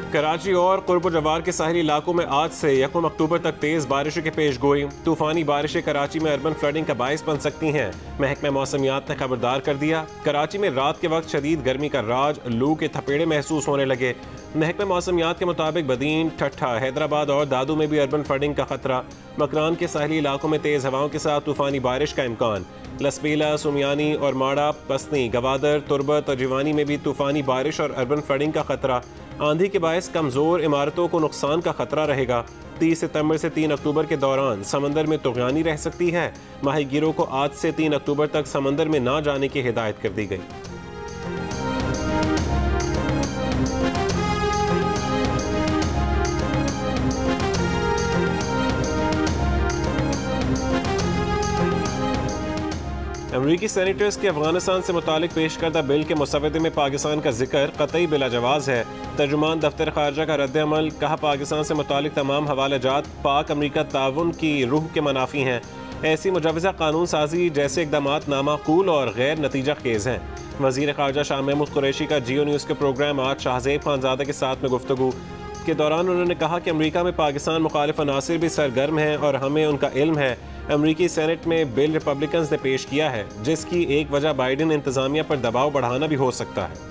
कराची और कुर्ब जवार के साहिली इलाकों में आज से 1 अक्टूबर तक तेज बारिशों की पेश गोई। तूफानी बारिशें कराची में अर्बन फ्लडिंग का बायस बन सकती हैं। महकमा मौसमियात ने खबरदार कर दिया। कराची में रात के वक्त शदीद गर्मी का राज, लू के थपेड़े महसूस होने लगे। महकमा मौसमियात के मुताबिक बदीन, ठट्ठा, हैदराबाद और दादू में भी अर्बन फ्लडिंग का खतरा। मकरान के साहिली इलाकों में तेज हवाओं के साथ तूफानी बारिश का इम्कान। लसबेला, सुमियानी और माड़ा, पसनी, गवादर, तुरबत और जिवानी में भी तूफानी बारिश और अर्बन फ्लडिंग का खतरा। आंधी के बायस कमज़ोर इमारतों को नुकसान का खतरा रहेगा। 30 सितंबर से 3 अक्टूबर के दौरान समंदर में तुग़यानी रह सकती है। माहीगीरों को आज से 3 अक्टूबर तक समंदर में ना जाने की हिदायत कर दी गई। अमरीकी सेनेटर्स के अफगानिस्तान से मुतालिक पेश करदा बिल के मुसवदे में पाकिस्तान का जिक्र कतई बिला जवाज़ है। तर्जुमान दफ्तर खारजा का रद्द-ए-अमल, कहा पाकिस्तान से मुतालिक तमाम हवालाजात पाक अमरीका ताउन की रूह के मुनाफी हैं। ऐसी मुजवज़ा कानून साजी जैसे इक़दामात नामाकूल और गैर नतीजा खेज़ हैं। वज़ीर खारजा शाह महमूद कुरैशी का जियो न्यूज़ के प्रोग्राम आज शाहज़ेब खानज़ादा के साथ में गुफ्तगू के दौरान उन्होंने कहा कि अमरीका में पाकिस्तान मुखालिफ अनासिर भी सरगर्म हैं और हमें उनका इल्म है। अमरीकी सेनेट में बिल रिपब्लिकन्स ने पेश किया है, जिसकी एक वजह बाइडेन इंतजामिया पर दबाव बढ़ाना भी हो सकता है।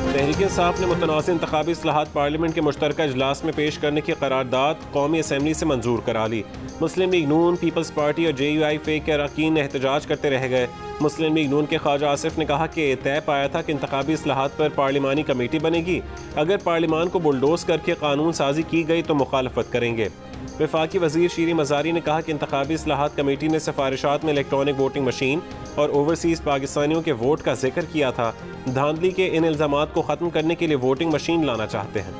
तहरीक इंसाफ ने मुतनाज़िर इंतखाबी इस्लाहात पार्लियामेंट के मुश्तरका इजलास में पेश करने की करारदाद कौमी असम्बली से मंजूर करा ली। मुस्लिम लीग नून, पीपल्स पार्टी और JUI के अरकान एहतजाज करते रह गए। मुस्लिम लीग नून के ख्वाजा आसिफ ने कहा कि तय पाया था कि इंतखाबी इस्लाहात पर पार्लिमानी कमेटी बनेगी। अगर पार्लिमान को बुलडोज करके कानून साजी की गई तो मुखालफत करेंगे। वफाकी वजीर शीरी मजारी ने कहा कि इंतखाबी इस्लाहात कमेटी ने सिफारिशात में इलेक्ट्रॉनिक वोटिंग मशीन और ओवरसीज पाकिस्तानियों के वोट का जिक्र किया था। धांधली के इन इल्जामात को खत्म करने के लिए वोटिंग मशीन लाना चाहते हैं।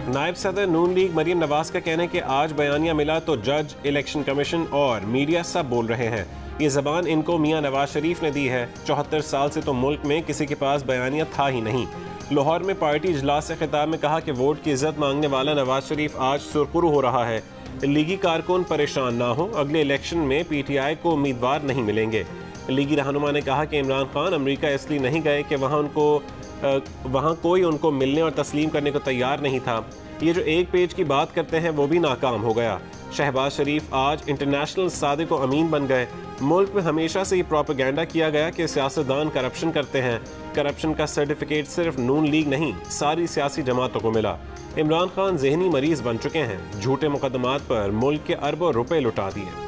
नायब सदर नून लीग मरीम नवाज का कहना है कि आज बयानिया मिला तो जज, इलेक्शन कमीशन और मीडिया सब बोल रहे हैं। ये जबान इनको मियां नवाज शरीफ ने दी है। 74 साल से तो मुल्क में किसी के पास बयानिया था ही नहीं। लाहौर में पार्टी इजलास से खिताब में कहा कि वोट की इज्जत मांगने वाला नवाज शरीफ आज सुरखुरू हो रहा है। लीगी कारकुन परेशान ना हो, अगले इलेक्शन में PTI को उम्मीदवार नहीं मिलेंगे। लीगी रहनुमा ने कहा कि इमरान खान अमेरिका इसलिए नहीं गए कि वहाँ कोई उनको मिलने और तस्लीम करने को तैयार नहीं था। ये जो एक पेज की बात करते हैं वो भी नाकाम हो गया। शहबाज शरीफ आज इंटरनेशनल सादिक व अमीन बन गए। मुल्क में हमेशा से ये प्रोपेगेंडा किया गया कि सियासतदान करप्शन करते हैं। करप्शन का सर्टिफिकेट सिर्फ नून लीग नहीं, सारी सियासी जमातों को मिला। इमरान खान जहनी मरीज बन चुके हैं। झूठे मुकदमात पर मुल्क के अरबों रुपए लुटा दिए।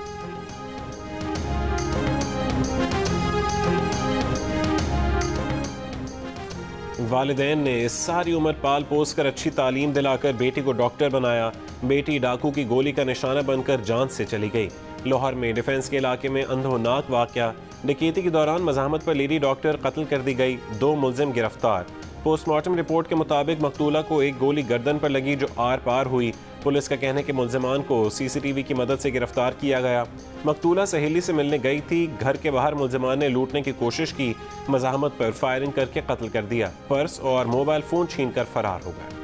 वालिदैन ने सारी उम्र पाल पोस कर अच्छी तालीम दिलाकर बेटी को डॉक्टर बनाया। बेटी डाकू की गोली का निशाना बनकर जान से चली गई। लाहौर में डिफेंस के इलाके में अंधोनाक वाकया। डकैती के दौरान मज़ाहमत पर लेडी डॉक्टर कत्ल कर दी गई। 2 मुलजिम गिरफ्तार। पोस्टमार्टम रिपोर्ट के मुताबिक मकतूला को एक गोली गर्दन पर लगी जो आर पार हुई। पुलिस का कहना है कि मुलजिमान को CCTV की मदद से गिरफ्तार किया गया। मकतूला सहेली से मिलने गई थी। घर के बाहर मुलजिमान ने लूटने की कोशिश की। मज़ाहमत पर फायरिंग करके कत्ल कर दिया। पर्स और मोबाइल फ़ोन छीन कर फरार हो गए।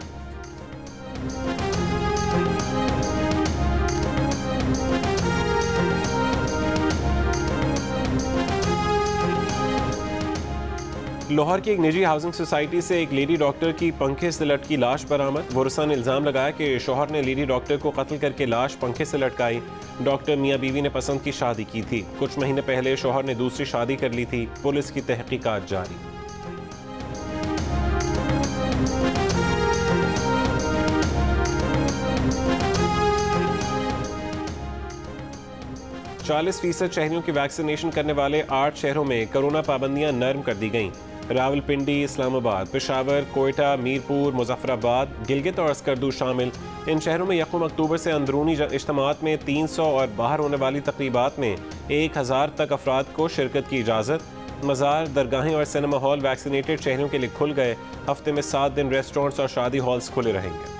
लाहौर की एक निजी हाउसिंग सोसाइटी से एक लेडी डॉक्टर की पंखे से लटकी लाश बरामद। वरसा ने इल्ज़ाम लगाया कि शौहर ने लेडी डॉक्टर को कत्ल करके लाश पंखे से लटकाई। डॉक्टर मियाँ बीवी ने पसंद की शादी की थी। कुछ महीने पहले शौहर ने दूसरी शादी कर ली थी। पुलिस की तहकीकात जारी। %40 शहरियों की वैक्सीनेशन करने वाले 8 शहरों में कोरोना पाबंदियां नरम कर दी गईं। रावलपिंडी, इस्लामाबाद, पेशावर, कोयटा, मीरपुर, मुजफ्फराबाद, गिलगित और स्कर्दू शामिल। इन शहरों में 1 अक्टूबर से अंदरूनी इज्तिमात में 300 और बाहर होने वाली तकरीबात में 1000 तक अफराद को शिरकत की इजाज़त। मज़ार, दरगाहें और सिनेमा हॉल वैक्सीनेटेड शहरों के लिए खुल गए। हफ्ते में 7 दिन रेस्टोरेंट्स और शादी हॉल्स खुले रहेंगे।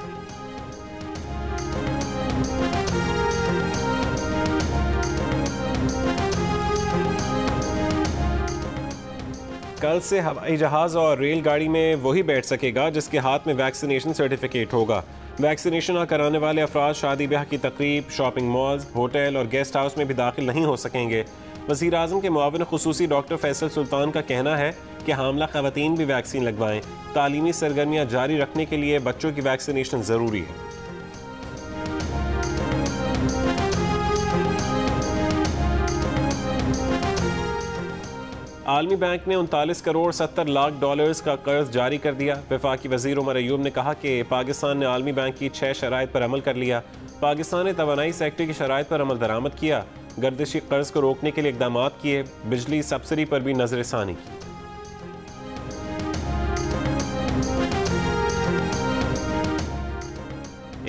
कल से हवाई जहाज़ और रेलगाड़ी में वही बैठ सकेगा जिसके हाथ में वैक्सीनेशन सर्टिफिकेट होगा। वैक्सीनेशन न कराने वाले अफराद शादी ब्याह की तकरीब, शॉपिंग मॉल्स, होटल और गेस्ट हाउस में भी दाखिल नहीं हो सकेंगे। वज़ीर आज़म के मुआविन खुसूसी डॉक्टर फैसल सुल्तान का कहना है कि हामला ख़वातीन भी वैक्सीन लगवाएं। तालीमी सरगर्मियाँ जारी रखने के लिए बच्चों की वैक्सीनेशन ज़रूरी है। आलमी बैंक ने 39 करोड़ 70 लाख डॉलर्स का कर्ज जारी कर दिया। वफाकी वज़ीर उमर अयूब ने कहा कि पाकिस्तान ने आलमी बैंक की 6 शराइत पर अमल कर लिया। पाकिस्तान ने तवानाई सेक्टर की शराइत पर अमल दरामद किया, गर्दिशी कर्ज को रोकने के लिए इकदाम किए, बिजली सब्सिडी पर भी नजरसानी की।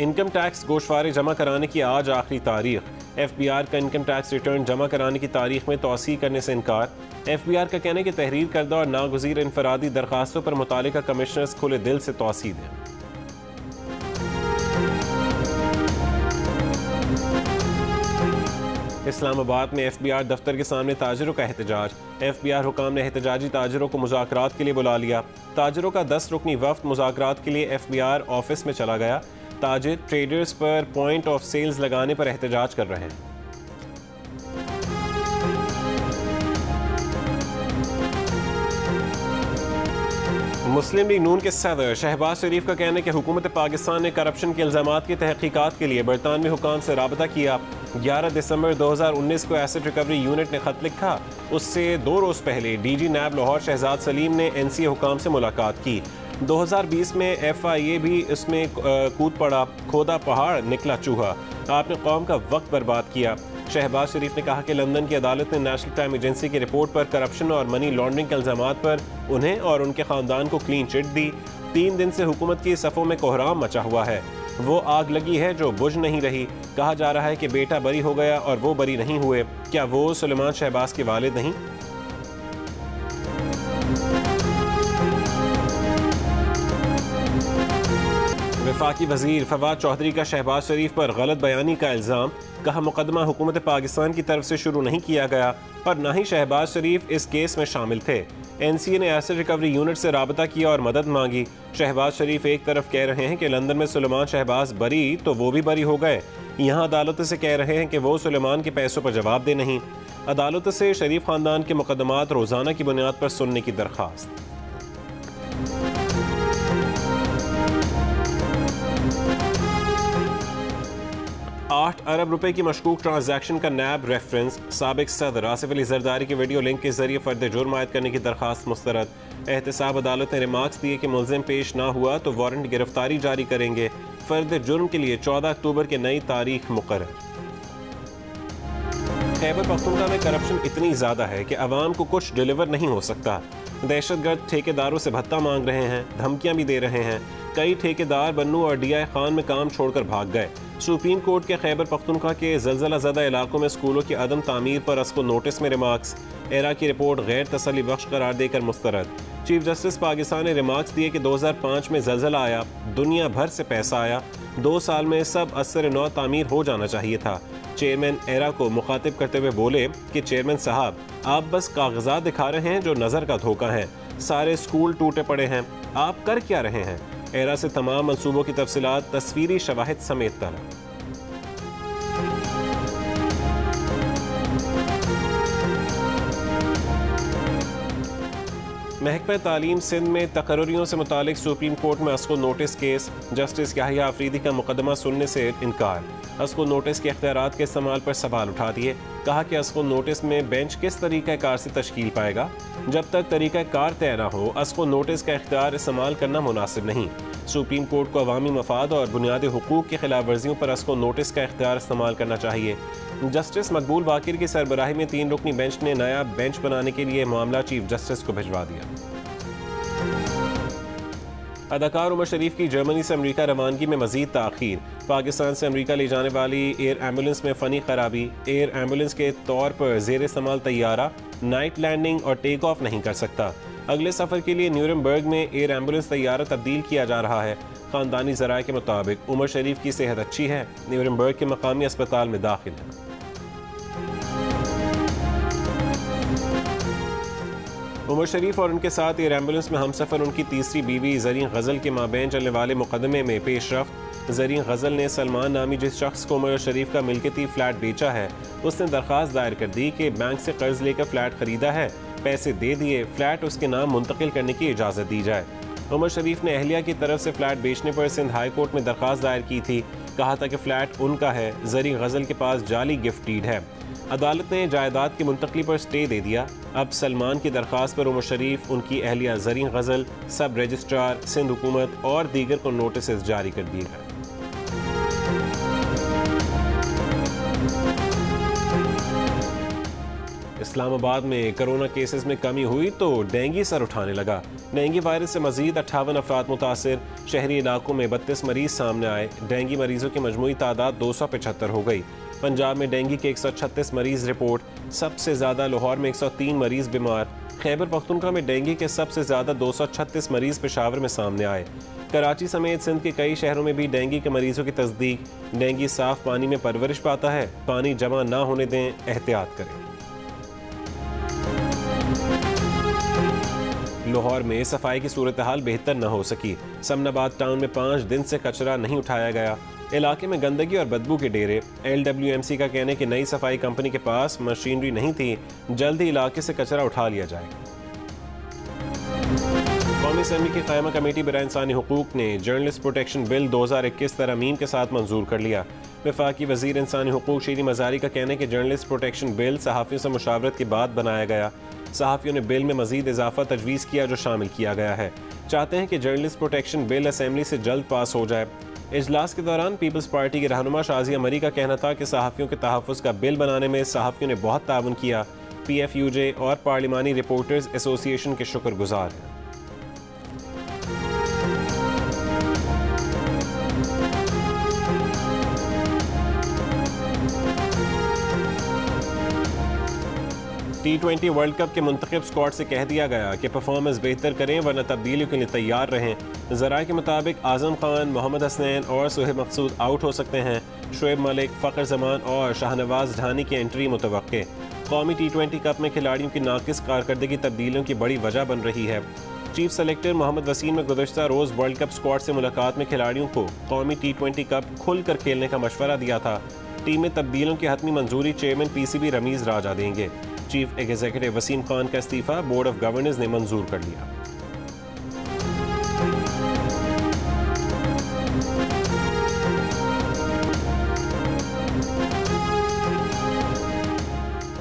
इनकम टैक्स गोशवारे जमा कराने की आज आखिरी तारीख। FBI का इनकम टैक्स रिटर्न जमा कराने की तारीख में तौसी करने से इनकार। FBI का कहना है कि तहरीर करदा और नागुज़ीर इनफरादी दरखास्तों पर मुतालिका कमिश्नर्स खुले दिल से तौसी दें। इस्लामाबाद में FBI दफ्तर के सामने ताजिरों का एहतजाज। FBI हुकाम ने एहतजाजी ताजिरों को मुज़ाकरात के लिए बुला लिया। ताजिरों का 10 रुकनी वफ्द मुज़ाकरात के लिए FBI ऑफिस में चला गया। ताजिर ट्रेडर्स पर पॉइंट ऑफ सेल्स लगाने पर एहतजाज कर रहे हैं। मुस्लिम लीग नून के सदर शहबाज शरीफ का कहना है कि हुकूमत पाकिस्तान ने करप्शन के इल्जामात की तहकीकात के लिए बरतानवी हुकाम से राबता किया। 11 दिसंबर 2019 को एसेट रिकवरी यूनिट ने खत लिखा। उससे 2 रोज़ पहले DG नैब लाहौर शहजाद सलीम ने NCA हुकाम से मुलाकात की। 2020 में FIA भी इसमें कूद पड़ा, खोदा पहाड़ निकला चूहा। आपने कौम का वक्त बर्बाद किया। शहबाज शरीफ ने कहा कि लंदन की अदालत ने नेशनल क्राइम एजेंसी की रिपोर्ट पर करप्शन और मनी लॉन्ड्रिंग के इल्जामात पर उन्हें और उनके खानदान को क्लीन चिट दी। 3 दिन से हुकूमत की सफ़ों में कोहराम मचा हुआ है। वो आग लगी है जो बुझ नहीं रही। कहा जा रहा है कि बेटा बरी हो गया और वो बरी नहीं हुए। क्या वो सुलेमान शहबाज के वालिद नहीं? वफाकी वजीर फवाद चौधरी का शहबाज शरीफ पर गलत बयानी का इल्ज़ाम। कहा मुकदमा हुकूमत पाकिस्तान की तरफ से शुरू नहीं किया गया और न ही शहबाज शरीफ इस केस में शामिल थे। NCA ने एसेट रिकवरी यूनिट से राबता किया और मदद मांगी। शहबाज शरीफ एक तरफ कह रहे हैं कि लंदन में सुलेमान शहबाज बरी तो वो भी बरी हो गए, यहाँ अदालत से कह रहे हैं कि वो सुलेमान के पैसों पर जवाब दे नहीं। अदालत से शरीफ खानदान के मुकदमात रोज़ाना की बुनियाद पर सुनने की दरख्वास्त। 8 अरब रुपए की मशकूक ट्रांजैक्शन का नैब रेफरेंस। साबिक सदर आसिफ अली जरदारी के वीडियो लिंक के जरिए फर्द जुर्म आयद करने की दरखास्त मुस्तरद। एहतसाब अदालत ने रिमार्क्स दिए कि मुलजिम पेश ना हुआ तो वारंट गिरफ्तारी जारी करेंगे। फर्द जुर्म के लिए 14 अक्टूबर की नई तारीख मुकर्रर। खैबर पख्तूनख्वा में करप्शन इतनी ज़्यादा है कि अवाम को कुछ डिलीवर नहीं हो सकता। दहशतगर्द ठेकेदारों से भत्ता मांग रहे हैं, धमकियां भी दे रहे हैं। कई ठेकेदार बन्नू और DI खान में काम छोड़कर भाग गए। सुप्रीम कोर्ट के खैबर पख्तूनख्वा के ज़लज़ला ज़दा इलाकों में स्कूलों की अदम तामीर पर अस्को नोटिस में रिमार्क्स। एरा की रिपोर्ट गैर तसल्ली बख्श करार देकर मुस्तरद। चीफ जस्टिस पाकिस्तान ने रिमार्क्स दिए कि 2005 में ज़लज़ला आया, दुनिया भर से पैसा आया, 2 साल में सब असर नौ तामीर हो जाना चाहिए था। चेयरमैन एरा को मुखातिब करते हुए बोले कि चेयरमैन साहब, आप बस कागजात दिखा रहे हैं जो नज़र का धोखा है। सारे स्कूल टूटे पड़े हैं, आप कर क्या रहे हैं? एरा से तमाम मंसूबों की तफसीलात तस्वीरी शवाहिद समेत तलब। महकमा तालीम सिंध में तकर्रियों से मुतालिक सुप्रीम कोर्ट में अस्को notice case. Justice Yahya Afridi का मुकदमा सुनने से इनकार। अस्को नोटिस के इख्तियारात के इस्तेमाल पर सवाल उठा दिए। कहा कि अस्को नोटिस में बेंच किस तरीक़ा कार से तश्कील पाएगा? जब तक तरीक़ा कार तय न हो अस्को नोटिस का इख्तियार इस्तेमाल करना मुनासिब नहीं। सुप्रीम कोर्ट को अवामी मफाद और बुनियादी हुकूक की खिलाफ वर्जियों पर अस्को नोटिस का इख्तियार इस्तेमाल करना चाहिए। जस्टिस मकबूल बाकिर की सरबराही में 3 रुकनी बेंच ने नया बेंच बनाने के लिए मामला चीफ जस्टिस को भिजवा दिया। अदाकार उमर शरीफ की जर्मनी से अमेरिका रवानगी में मजीद ताख़ीर। पाकिस्तान से अमेरिका ले जाने वाली एयर एम्बुलेंस में फ़नी खराबी। एयर एम्बुलेंस के तौर पर ज़ेर इस्तेमाल तैयारा नाइट लैंडिंग और टेक ऑफ नहीं कर सकता। अगले सफ़र के लिए न्यूरमबर्ग में एयर एम्बुलेंस तैयारा तब्दील किया जा रहा है। ख़ानदानी ज़राए के मुताबिक उमर शरीफ की सेहत अच्छी है, न्यूरमबर्ग के मकामी अस्पताल में दाखिल है। उमर शरीफ और उनके साथ एयर एम्बुलेंस में हमसफर उनकी तीसरी बीवी ज़रीन गज़ल के माबैन चलने वाले मुकदमे में पेशरफ्त। ज़रीन गज़ल ने सलमान नामी जिस शख्स को उमर शरीफ का मिल्कियती फ्लैट बेचा है, उसने दरख्वास्त दायर कर दी कि बैंक से कर्ज लेकर फ्लैट खरीदा है, पैसे दे दिए, फ्लैट उसके नाम मुंतकिल करने की इजाज़त दी जाए। उमर शरीफ ने अहलिया की तरफ से फ्लैट बेचने पर सिंध हाई कोर्ट में दरख्वास्त दायर की थी। कहा था कि फ्लैट उनका है, ज़रीन गज़ल के पास जाली गिफ्ट डीड है। अदालत ने जायदाद की मुंतकली पर स्टे दे दिया। अब सलमान की दरख्वास्त पर उमर शरीफ, उनकी अहलिया ज़रीन गज़ल, सब रजिस्ट्रार, सिंध हुकूमत और दीगर को नोटिस जारी कर दिए गए। इस्लामाबाद में कोरोना केसेस में कमी हुई तो डेंगू सर उठाने लगा। डेंगू वायरस से मजीद 58 अफराद मुतासिर। शहरी इलाकों में 32 मरीज सामने आए। डेंगू मरीजों की मजमूई तादाद 275 हो गई। पंजाब में डेंगू के 136 मरीज रिपोर्ट। सबसे ज़्यादा लाहौर में 103 मरीज बीमार। खैबर पख्तूनख्वा में डेंगू के सबसे ज़्यादा 236 मरीज पेशावर में सामने आए। कराची समेत सिंध के कई शहरों में भी डेंगू के मरीजों की तस्दीक। डेंगू साफ पानी में परवरिश पाता है, पानी जमा ना होने दें, एहतियात करें। लाहौर में सफाई की सूरत हाल बेहतर न हो सकी। समनाबाद टाउन में 5 दिन से कचरा नहीं उठाया गया। इलाके में गंदगी और बदबू के डेरे। LWMC का कहना है कि नई सफाई कंपनी के पास मशीनरी नहीं थी, जल्द ही इलाके से कचरा उठा लिया जाएगा। कौमी असम्बली की क़ायमा कमेटी बराए इंसानी हुकूक ने जर्नलिस्ट प्रोटेक्शन बिल 2021 तरमीम के साथ मंजूर कर लिया। वफाकी वज़ीर इंसानी हुकूक शीरी मज़ारी का कहना है कि जर्नलिस्ट प्रोटेक्शन बिल सहाफ़ियों से मुशावरत के बाद बनाया गया। सहाफ़ियों ने बिल में मज़ीद इजाफा तजवीज़ किया जो शामिल किया गया है। चाहते हैं कि जर्नलिस्ट प्रोटेक्शन बिल असम्बली से जल्द पास हो जाए। इजलास के दौरान पीपल्स पार्टी के रहनुमा शाजिया मरी का कहना था कि सहाफ़ियों के तहफ़्फ़ुज़ का बिल बनाने में सहाफ़ियों ने बहुत ताउन किया। PFUJ और पार्लिमानी रिपोर्टर्स एसोसिएशन के शुक्रगुजार हैं। T20 वर्ल्ड कप के मुंतखब स्क्वाड से कह दिया गया कि परफॉर्मेंस बेहतर करें वरना तब्दीलियों के लिए तैयार रहें। ज़राए के मुताबिक आज़म खान, मोहम्मद हसनैन और सुहेब मकसूद आउट हो सकते हैं। शुएब मलिक, फ़खर जमान और शाहनवाज ढानी की एंट्री मुतवक्के। कौमी T20 कप में खिलाड़ियों की नाकिस कारकर्दगी तब्दीलियों की बड़ी वजह बन रही है। चीफ सेलेक्टर मोहम्मद वसीम ने गुज़श्ता रोज़ वर्ल्ड कप स्क्वाड से मुलाकात में खिलाड़ियों को कौमी T20 कप खुल कर खेलने का मशवरा दिया था। टीम में तब्दीलियों की हतमी मंजूरी चेयरमैन PCB रमीज़ राजा देंगे। चीफ एग्जीक्यूटिव वसीम खान का इस्तीफा बोर्ड ऑफ गवर्नर्स ने मंजूर कर लिया।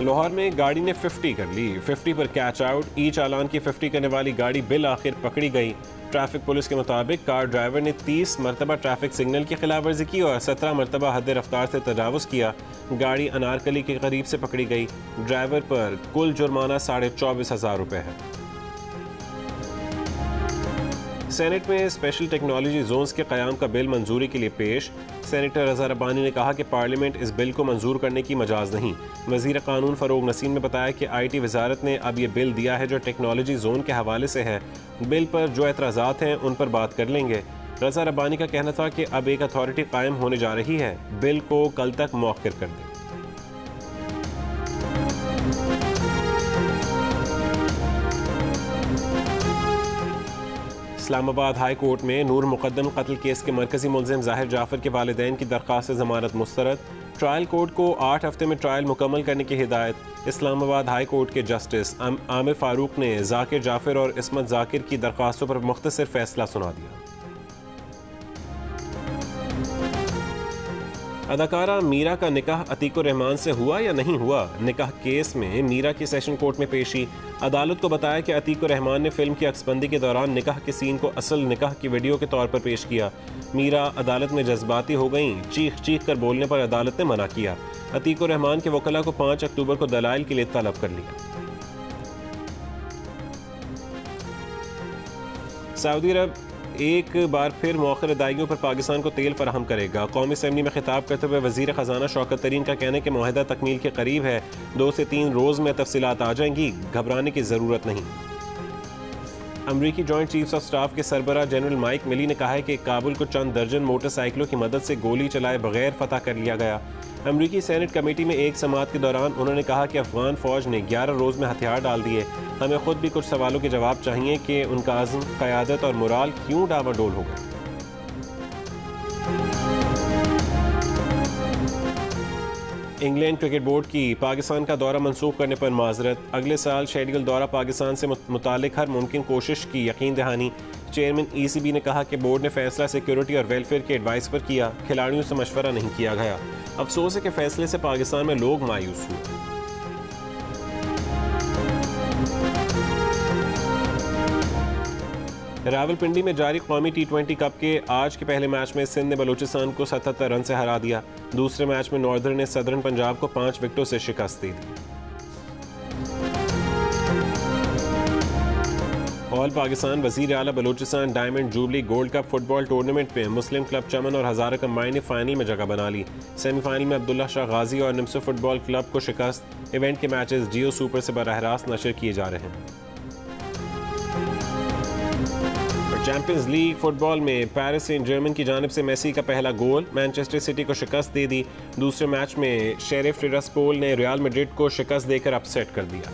लाहौर में गाड़ी ने 50 कर ली। 50 पर कैच आउट। ई चालान की 50 करने वाली गाड़ी बिल आखिर पकड़ी गई। ट्रैफिक पुलिस के मुताबिक कार ड्राइवर ने 30 मरतबा ट्रैफिक सिग्नल की खिलाफवर्जी की और 17 मरतबा हद रफ्तार से तजावुज़ किया। गाड़ी अनारकली के करीब से पकड़ी गई। ड्राइवर पर कुल जुर्माना 24,500 रुपये है। सेनेट में स्पेशल टेक्नोलॉजी जोन्स के क़याम का बिल मंजूरी के लिए पेश। सेनेटर रज़ा रब्बानी ने कहा कि पार्लियामेंट इस बिल को मंजूर करने की मजाज नहीं। वज़ीर कानून फ़रूग नसीम ने बताया कि IT वजारत ने अब ये बिल दिया है जो टेक्नोलॉजी जोन के हवाले से है। बिल पर जो एतराज़ात हैं उन पर बात कर लेंगे। रज़ा रब्बानी का कहना था कि अब एक अथॉरिटी कायम होने जा रही है, बिल को कल तक मौखिर कर दें। इस्लामाबाद हाई कोर्ट में नूर मुकद्दम कत्ल केस के मरकजी मुलजिम ज़ाहिर जाफर के वालिदैन की दरख्वास्त से ज़मानत मुस्तरद। ट्रायल कोर्ट को 8 हफ्ते में ट्रायल मुकम्मल करने की हिदायत। इस्लामाबाद हाई कोर्ट के जस्टिस आमिर फारूक ने ज़ाकिर जाफर और इस्मत ज़ाकिर की दरख्वास्तों पर मुख्तसर फैसला सुना दिया। अदाकारा मीरा का निकाह अतीकुर रहमान से हुआ या नहीं हुआ? निकाह केस में मीरा की सेशन कोर्ट में पेशी। अदालत को बताया कि अतीकुर रहमान ने फिल्म की अक्सबंदी के दौरान निकाह के सीन को असल निकाह की वीडियो के तौर पर पेश किया। मीरा अदालत में जज्बाती हो गईं। चीख चीख कर बोलने पर अदालत ने मना किया। अतीकुर रहमान के वकला को 5 अक्टूबर को दलाइल के लिए तलब कर लिया। सऊदी अरब एक बार फिर मौखर अदायगियों पर पाकिस्तान को तेल फराहम करेगा। कौमी असम्बली में खिताब करते हुए वज़ीर ख़जाना शौकत तरीन का कहना है कि मुआहदा तकमील के करीब है। 2 से 3 रोज़ में तफसीलात आ जाएंगी, घबराने की ज़रूरत नहीं। अमरीकी जॉइंट चीफ्स ऑफ स्टाफ के सरबराह जनरल माइक मिली ने कहा है कि काबुल को चंद दर्जन मोटरसाइकिलों की मदद से गोली चलाए बगैर फतह कर लिया गया। अमरीकी सेनेट कमेटी में एक समाअत के दौरान उन्होंने कहा कि अफगान फौज ने 11 रोज़ में हथियार डाल दिए। हमें खुद भी कुछ सवालों के जवाब चाहिए कि उनका अज़्म, क़यादत और मोराल क्यों डामाडोल हो गए। इंग्लैंड क्रिकेट बोर्ड की पाकिस्तान का दौरा मंसूख करने पर माजरत। अगले साल शेड्यूल दौरा पाकिस्तान से मुतालिक हर मुमकिन कोशिश की यकीन दहानी। चेयरमैन ECB ने कहा कि बोर्ड ने फैसला सिक्योरिटी और वेलफेयर के एडवाइस पर किया, खिलाड़ियों से मशवरा नहीं किया गया। अफसोस है कि फैसले से पाकिस्तान में लोग मायूस हुए। रावलपिंडी में जारी कौमी T20 कप के आज के पहले मैच में सिंध ने बलूचिस्तान को 77 रन से हरा दिया। दूसरे मैच में नॉर्दर्न ने सदर्न पंजाब को 5 विकेटों से शिकस्त दी थी। ऑल पाकिस्तान वजीर आला Balochistan diamond jubilee gold cup football tournament में मुस्लिम क्लब चमन और हज़ारा कंबाइन ने फाइनल में जगह बना ली। सेमीफाइनल में अब्दुल्ला शाह गाजी और निम्सो फुटबॉल क्लब को शिकस्त। इवेंट के मैचेस जियो सुपर से बराह रास्त नशर किए जा रहे हैं। चैंपियंस लीग फुटबॉल में पेरिस सेंट जर्मन की जानिब से मेसी का पहला गोल मैनचेस्टर सिटी को शिकस्त दे दी। दूसरे मैच में शेरिफ टिरास्पोल ने रियल मैड्रिड को शिकस्त देकर अपसेट कर दिया।